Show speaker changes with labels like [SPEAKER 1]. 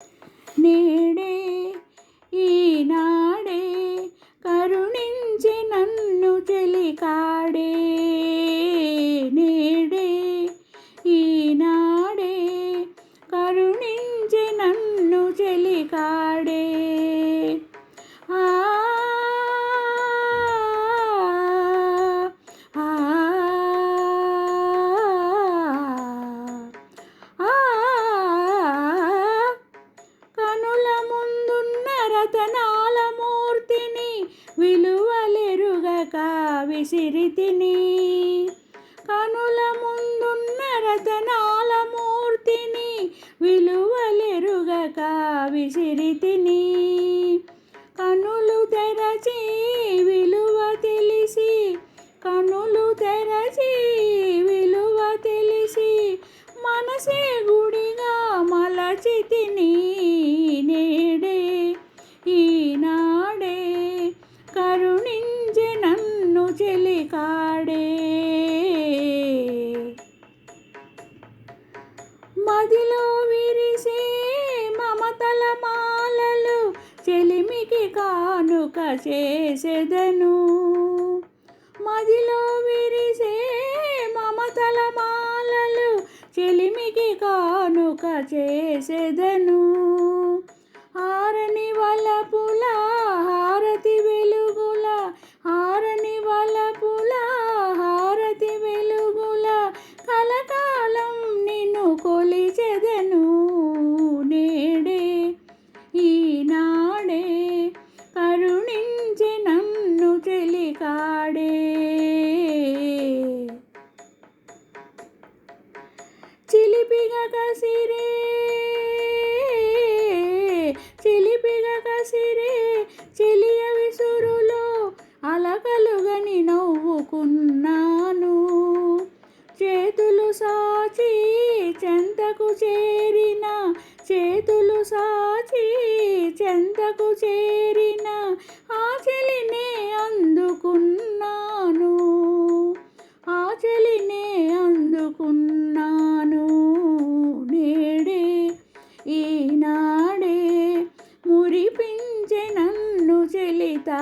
[SPEAKER 1] నేడే ఈనాడే కరుణించి నన్ను చెలికాడే. నేడే ఈనాడే కరుణించి నన్ను చెలికాడే. ఆ ఆ ఆ కనుల ముందున్న రతనాల మూర్తిని విలువలెరుగక విసిరితిని. కనుల ముందున్న రతనాల మూర్తిని విలువలెరుగక విసిరితిని. కనులు తెరచి విలువ తెలిసి, కనులు తెరచి విలువ తెలిసి మనసే గుడిగా మలచితిని. నేడే ఈనాడే కరుణించి నన్ను చెలికాడే. మదిలో విరిసే మమతల మాలలు చెలిమికి కానుక చేసెదను. మదిలో విరిసే మమతల మాలలు చెలిమికి కానుక చేసెదను. ఆరని వలపుల హారతి వెలుగుల, ఆరని వలపుల హారతి వెలుగుల కలకాలం నిన్ను కొలిచెదను. నేడే ఈనాడే కరుణించి నన్ను చెలికాడే. చిలిపిగా కసిరే చిలిపిగా కసిరే చెలియ విసురులో అలకలుగని నవ్వుకున్నాను. చేతులు సాచి చెంతకు చేరిన, చేతులు సాచి చెంతకు చేరిన ఆ చెలినే అందుకున్నాను. ఆ చెలినే అందుకున్నాను. నేడే ఈనాడే మురిపించె నన్ను చెలితా